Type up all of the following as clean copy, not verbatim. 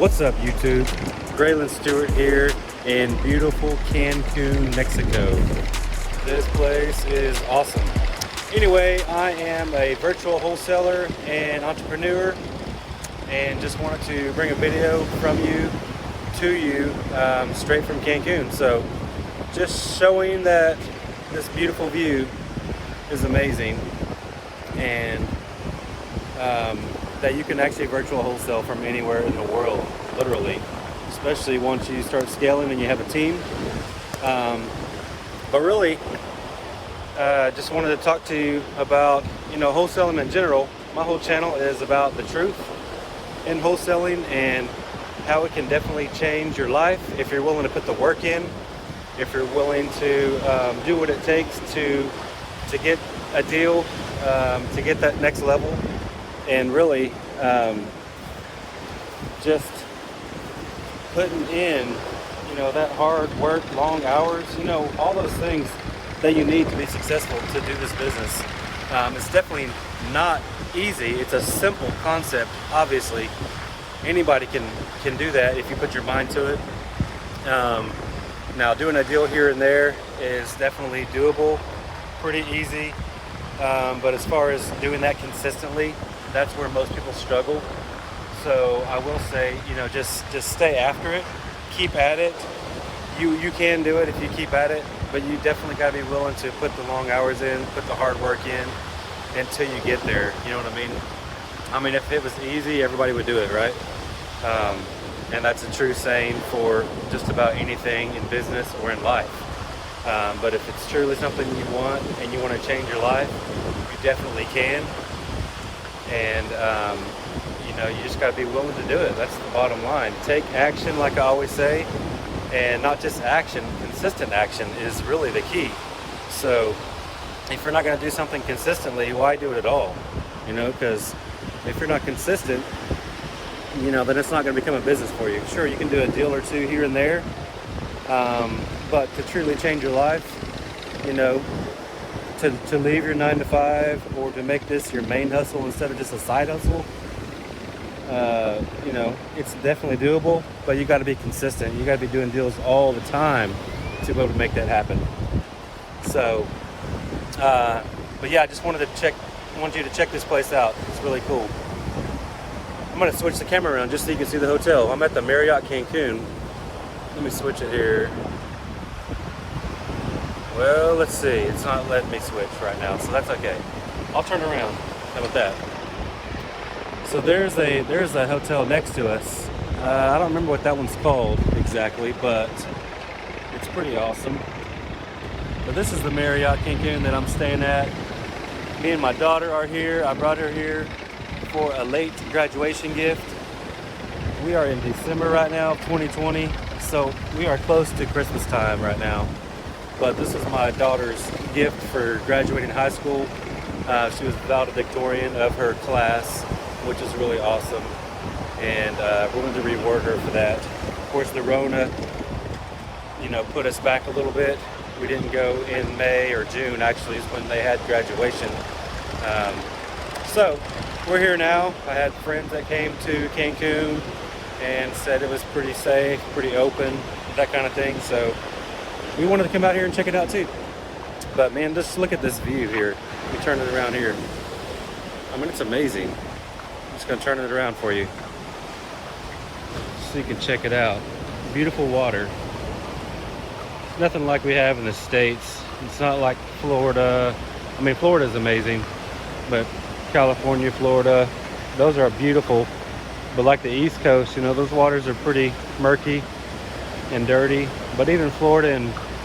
What's up, YouTube? Graylan Stewart here in beautiful Cancun, Mexico. This place is awesome. Anyway, I am a virtual wholesaler and entrepreneur, and just wanted to bring a video from you to you straight from Cancun. So just showing that this beautiful view is amazing, and that you can actually virtual wholesale from anywhere in the world, literally, especially once you start scaling and you have a team. But really, just wanted to talk to you about, wholesaling in general. My whole channel is about the truth in wholesaling and how it can definitely change your life if you're willing to put the work in, if you're willing to do what it takes to get a deal, to get that next level, and really just putting in, that hard work, long hours, all those things that you need to be successful to do this business. It's definitely not easy. It's a simple concept. Obviously, anybody can do that if you put your mind to it. Now, doing a deal here and there is definitely doable, pretty easy. But as far as doing that consistently, that's where most people struggle. So I will say, just stay after it, keep at it. You can do it if you keep at it, but you definitely got to be willing to put the long hours in, put the hard work in until you get there. You know what I mean? I mean, if it was easy, everybody would do it, right? And that's a true saying for just about anything in business or in life. But if it's truly something you want and you want to change your life, you definitely can. And you just got to be willing to do it. That's the bottom line. Take action, like I always say, and not just action. Consistent action is really the key. So if you're not going to do something consistently, why do it at all? Because if you're not consistent, then it's not going to become a business for you. Sure, you can do a deal or two here and there, but to truly change your life, to leave your 9 to 5 or to make this your main hustle instead of just a side hustle, it's definitely doable, but you got to be consistent. You got to be doing deals all the time to be able to make that happen. So, but yeah, I just want you to check this place out. It's really cool. I'm going to switch the camera around just so you can see the hotel. I'm at the Marriott Cancun. Let me switch it here. Well, let's see. It's not letting me switch right now, so that's okay. I'll turn around. How about that? So there's a hotel next to us. I don't remember what that one's called exactly, but it's pretty awesome. But this is the Marriott Cancun that I'm staying at. Me and my daughter are here. I brought her here for a late graduation gift. We are in December right now, 2020, so we are close to Christmas time right now. But this is my daughter's gift for graduating high school. She was valedictorian of her class, which is really awesome, and we wanted to reward her for that. Of course, the Rona, put us back a little bit. We didn't go in May or June, actually, is when they had graduation. So we're here now. I had friends that came to Cancun and said it was pretty safe, pretty open, that kind of thing. So we wanted to come out here and check it out too. But man, just look at this view here. Let me turn it around here. I mean, it's amazing. I'm just gonna turn it around for you so you can check it out. Beautiful water. It's nothing like we have in the States. It's not like Florida. I mean, Florida's amazing, but California, Florida, those are beautiful. But like the East Coast, those waters are pretty murky and dirty. But even Florida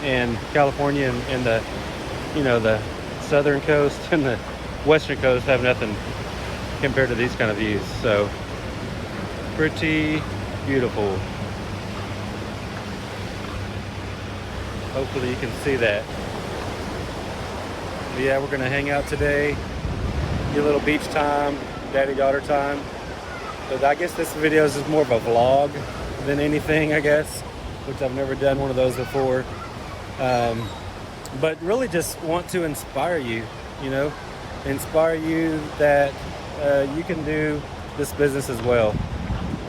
and California and the the southern coast and the western coast have nothing compared to these kind of views. So pretty beautiful. Hopefully you can see that. But yeah, we're gonna hang out today, get a little beach time, daddy-daughter time. So I guess this video is just more of a vlog than anything, I guess, which I've never done one of those before. But really just want to inspire you, inspire you that you can do this business as well.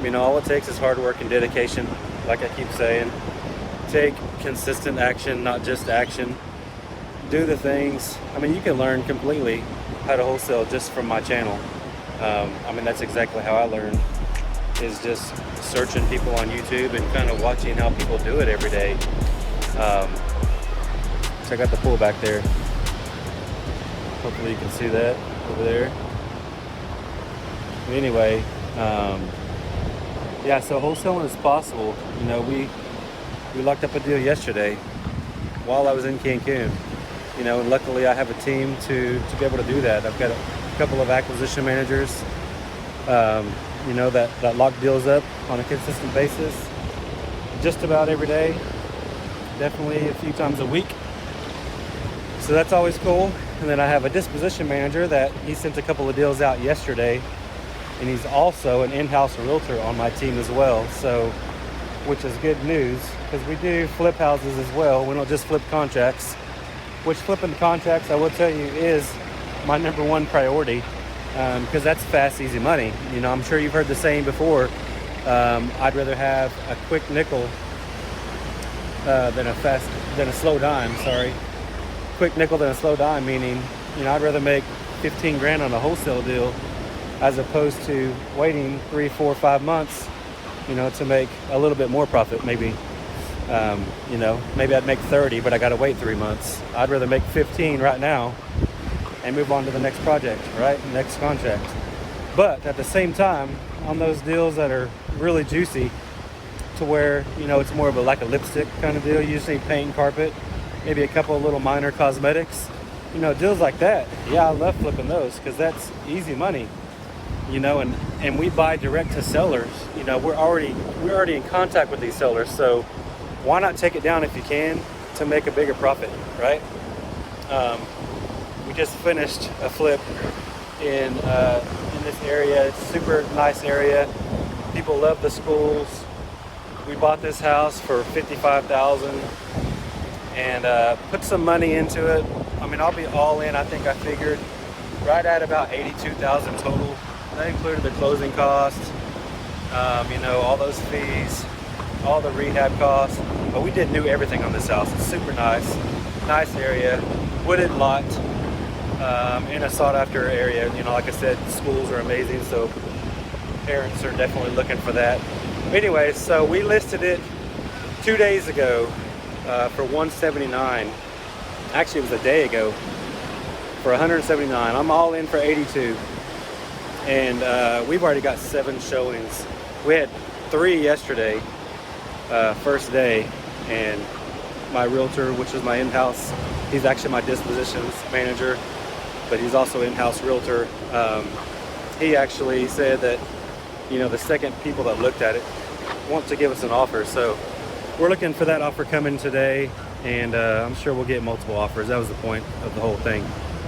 You know, all it takes is hard work and dedication, like I keep saying. Take consistent action, not just action. Do the things. I mean, you can learn completely how to wholesale just from my channel. I mean, that's exactly how I learned, is just searching people on YouTube and kind of watching how people do it every day. Check out the pool back there. Hopefully you can see that over there. But anyway, yeah, so wholesaling is possible. You know, we locked up a deal yesterday while I was in Cancun. You know, and luckily I have a team to be able to do that. I've got a couple of acquisition managers, you know, that lock deals up on a consistent basis, just about every day, definitely a few times a week. So that's always cool. And then I have a disposition manager that he sent a couple of deals out yesterday, and he's also an in-house realtor on my team as well. So, which is good news, because we do flip houses as well. We don't just flip contracts, which flipping contracts, I will tell you, is my number one priority, because that's fast, easy money. You know, I'm sure you've heard the saying before, I'd rather have a quick nickel than a slow dime, sorry. Quick nickel than a slow dime, meaning, you know, I'd rather make 15 grand on a wholesale deal as opposed to waiting 3, 4, 5 months, you know, to make a little bit more profit. Maybe, you know, maybe I'd make 30, but I got to wait 3 months. I'd rather make 15 right now and move on to the next project, right? Next contract. But at the same time, on those deals that are really juicy, to where, you know, it's more of like a lipstick kind of deal, you just need paint and carpet, maybe a couple of little minor cosmetics, you know, deals like that. Yeah, I love flipping those because that's easy money, you know, and we buy direct to sellers. You know, we're already in contact with these sellers, so why not take it down if you can to make a bigger profit, right? We just finished a flip in this area. It's a super nice area. People love the schools. We bought this house for $55,000 and put some money into it. I mean, I'll be all in. I think I figured right at about $82,000 total. That included the closing costs, you know, all those fees, all the rehab costs. But we did new everything on this house. It's super nice, nice area, wooded lot, in a sought after area. You know, like I said, schools are amazing, so parents are definitely looking for that. Anyway, so we listed it 2 days ago for $179. Actually, it was a day ago for $179. I'm all in for $82, and we've already got 7 showings. We had 3 yesterday, first day, and my realtor, which is my in-house, he's actually my dispositions manager, but he's also in-house realtor. He actually said that, you know, the second people that looked at it want to give us an offer. So we're looking for that offer coming today, and I'm sure we'll get multiple offers. That was the point of the whole thing.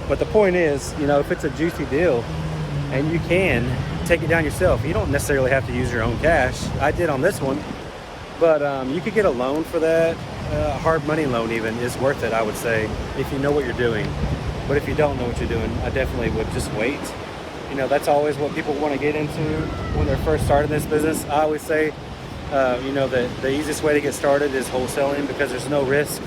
But the point is, you know, if it's a juicy deal and you can take it down yourself, you don't necessarily have to use your own cash. I did on this one, but you could get a loan for that. A hard money loan even is worth it, I would say, if you know what you're doing. But if you don't know what you're doing, I definitely would just wait. You know, that's always what people want to get into when they're first starting this business. I always say, you know, the easiest way to get started is wholesaling, because there's no risk,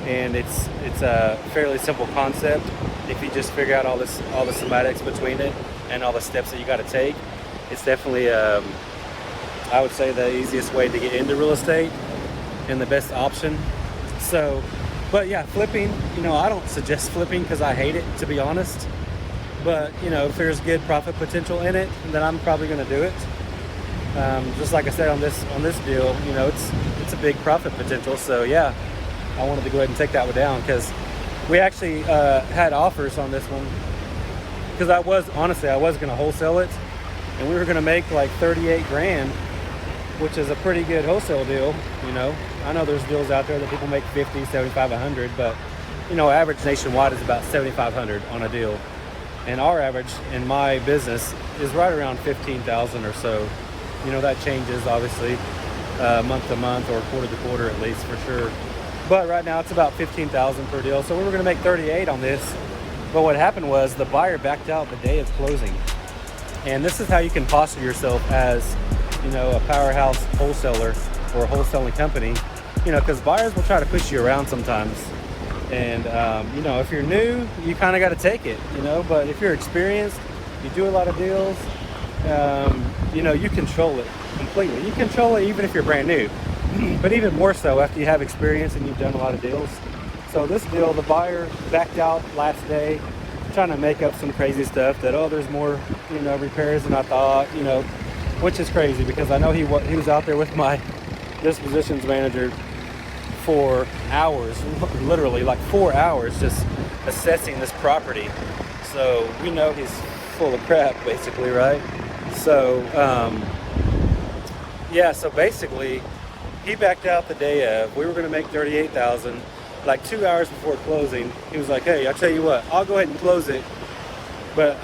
and it's a fairly simple concept. If you just figure out all the semantics between it and all the steps that you got to take, it's definitely, I would say, the easiest way to get into real estate and the best option. So, but yeah, flipping, you know, I don't suggest flipping because I hate it, to be honest. But, you know, if there's good profit potential in it, then I'm probably going to do it. Just like I said on this deal, you know, it's a big profit potential. So yeah, I wanted to go ahead and take that one down, because we actually had offers on this one, because I was going to wholesale it, and we were going to make like 38 grand, which is a pretty good wholesale deal. You know, I know there's deals out there that people make 50, 75, 100, but, you know, average nationwide is about 7,500 on a deal. And our average in my business is right around 15,000 or so. You know, that changes obviously month to month or quarter to quarter at least, for sure. But right now it's about 15,000 per deal. So we were going to make 38 on this. But what happened was the buyer backed out the day of closing. And this is how you can posture yourself as a powerhouse wholesaler or a wholesaling company, because buyers will try to push you around sometimes. And, if you're new, you kind of got to take it, but if you're experienced, you do a lot of deals, you control it completely. You control it even if you're brand new, but even more so after you have experience and you've done a lot of deals. So this deal, the buyer backed out last day, trying to make up some crazy stuff that, there's more, repairs than I thought, which is crazy because I know he was out there with my dispositions manager for hours, literally like 4 hours, just assessing this property. So we know he's full of crap, basically, right? So, so basically, he backed out the day of. We were going to make $38,000. Like 2 hours before closing, he was like, "Hey, I'll tell you what, I'll go ahead and close it, but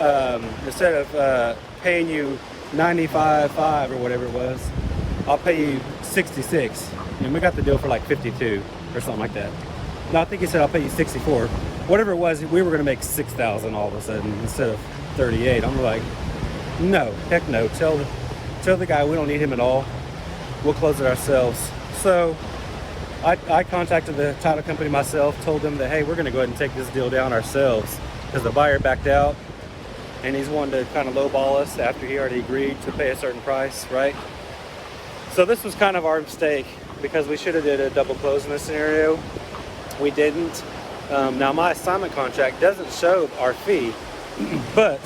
instead of paying you $95,500 or whatever it was, I'll pay you $66,000." And we got the deal for like $52,000 or something like that. No, I think he said I'll pay you $64,000. Whatever it was, we were going to make $6,000 all of a sudden instead of $38,000. I'm like, no, heck no. Tell the guy we don't need him at all. We'll close it ourselves. So I contacted the title company myself, told them that, hey, we're going to go ahead and take this deal down ourselves because the buyer backed out and he's wanting to kind of lowball us after he already agreed to pay a certain price, right? So this was kind of our mistake because we should have did a double close in this scenario. We didn't. Now my assignment contract doesn't show our fee, but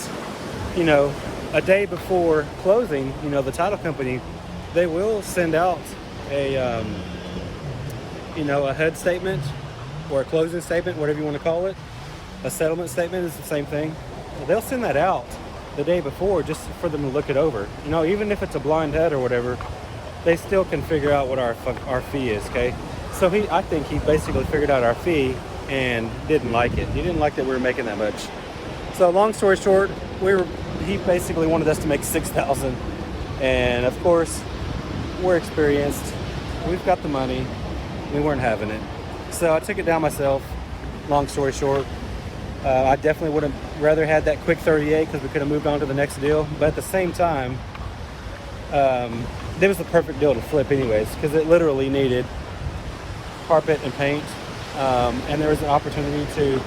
a day before closing, the title company, they will send out a HUD statement or a closing statement, whatever you want to call it. A settlement statement is the same thing. They'll send that out the day before just for them to look it over. Even if it's a blind HUD or whatever, they still can figure out what our fee is, okay? So I think he basically figured out our fee and didn't like it. He didn't like that we were making that much. So long story short, he basically wanted us to make $6,000. And of course, we're experienced. We've got the money. We weren't having it. So I took it down myself. Long story short, I definitely would have rather had that quick 38 because we could have moved on to the next deal. But at the same time, it was the perfect deal to flip anyways because it literally needed carpet and paint. And there was an opportunity to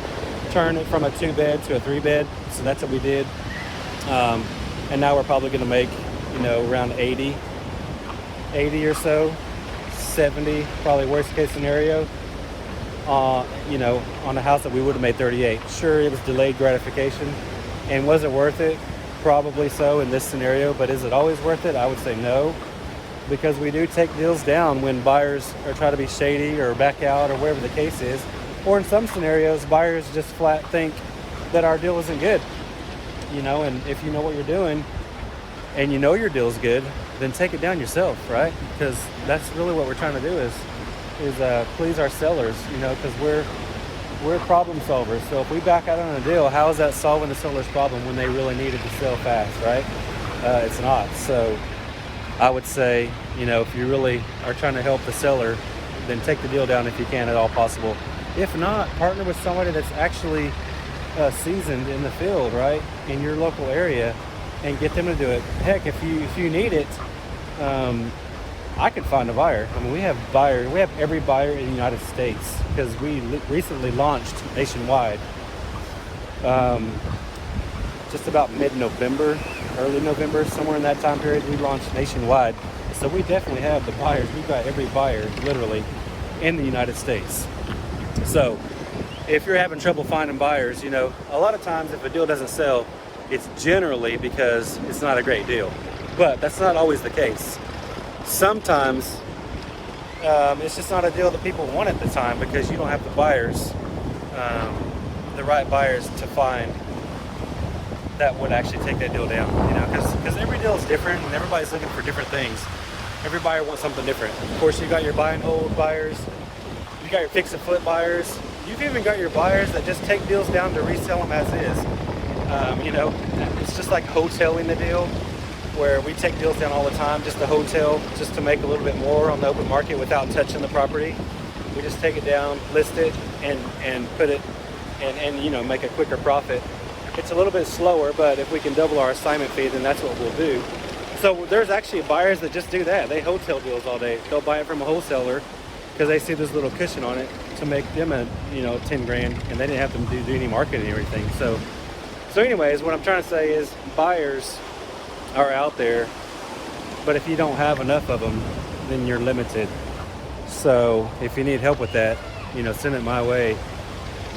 turn it from a 2-bed to a 3-bed. So that's what we did. And now we're probably going to make, around 80 or so, 70, probably worst case scenario, on a house that we would have made 38. Sure, it was delayed gratification. And was it worth it? Probably so in this scenario, but is it always worth it? I would say no, because we do take deals down when buyers are trying to be shady or back out or whatever the case is. Or in some scenarios, buyers just flat think that our deal isn't good. And if you know what you're doing and your deal's good, then take it down yourself, right? Because that's really what we're trying to do is please our sellers, because we're problem solvers. So if we back out on a deal, how is that solving the seller's problem when they really needed to sell fast, right? It's not. So I would say, if you really are trying to help the seller, then take the deal down if you can at all possible. If not, partner with somebody that's actually seasoned in the field, right, in your local area, and get them to do it. Heck, if you need it, I could find a buyer. I mean, we have every buyer in the United States because we recently launched nationwide. Just about mid-November, early November, somewhere in that time period, we launched nationwide. So we definitely have the buyers. We've got every buyer, literally, in the United States. So if you're having trouble finding buyers, a lot of times if a deal doesn't sell, it's generally because it's not a great deal. But that's not always the case. Sometimes it's just not a deal that people want at the time because you don't have the buyers, the right buyers to find that would actually take that deal down, because every deal is different and everybody's looking for different things. Every buyer wants something different. Of course, you got your buy and hold buyers, you got your fix and flip buyers, you've even got your buyers that just take deals down to resell them as is. It's just like wholesaling the deal, where we take deals down all the time just to hotel, just to make a little bit more on the open market without touching the property. We just take it down, list it, and put it, and make a quicker profit. It's a little bit slower, but if we can double our assignment fee, then that's what we'll do. So there's actually buyers that just do that. They wholesale deals all day. They'll buy it from a wholesaler because they see this little cushion on it to make them a 10 grand, and they didn't have to do any marketing or anything. So anyways, what I'm trying to say is buyers are out there, but if you don't have enough of them, then you're limited. So if you need help with that, send it my way.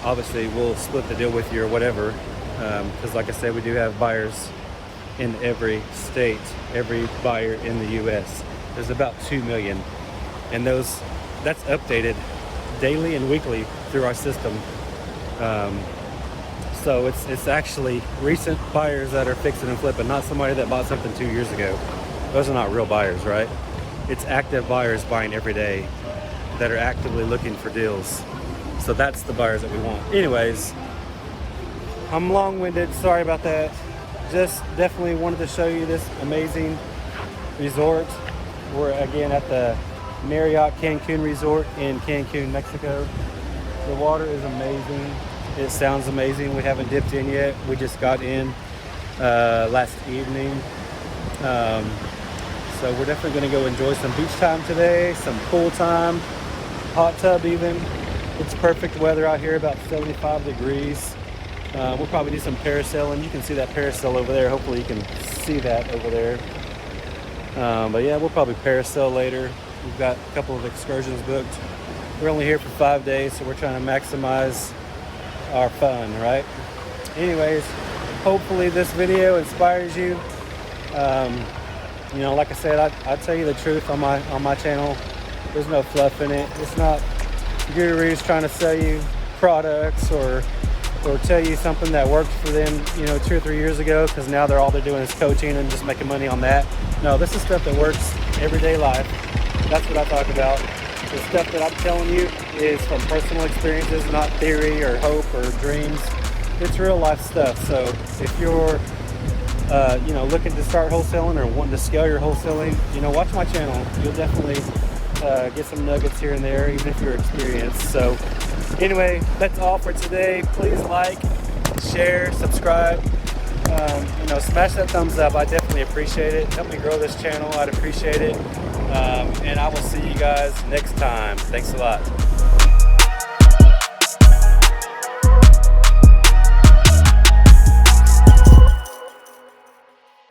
Obviously, we'll split the deal with you or whatever, because like I said, we do have buyers in every state, every buyer in the U.S. There's about 2 million, and that's updated daily and weekly through our system. So it's actually recent buyers that are fixing and flipping, not somebody that bought something 2 years ago. Those are not real buyers, right? It's active buyers buying every day that are actively looking for deals. So that's the buyers that we want. Anyways, I'm long-winded, sorry about that. Just definitely wanted to show you this amazing resort. We're again at the Marriott Cancun Resort in Cancun, Mexico. The water is amazing. It sounds amazing. We haven't dipped in yet. We just got in last evening. So we're definitely going to go enjoy some beach time today, some pool time, hot tub even. It's perfect weather out here, about 75 degrees. We'll probably do some parasailing. You can see that parasail over there. Hopefully you can see that over there. But yeah, we'll probably parasail later. We've got a couple of excursions booked. We're only here for 5 days, so we're trying to maximize our fun, right? Anyways, hopefully this video inspires you. Like I said, I tell you the truth on my channel. There's no fluff in it. It's not gurus trying to sell you products or tell you something that worked for them 2 or 3 years ago, because now all they're doing is coaching and just making money on that. No, this is stuff that works everyday life. That's what I talk about. The stuff that I'm telling you is from personal experiences, not theory or hope or dreams. It's real life stuff. So if you're looking to start wholesaling or wanting to scale your wholesaling, watch my channel. You'll definitely get some nuggets here and there, even if you're experienced. So anyway, that's all for today. Please like, share, subscribe. Smash that thumbs up. I definitely appreciate it. Help me grow this channel. I'd appreciate it. And I will see you guys next time. Thanks a lot.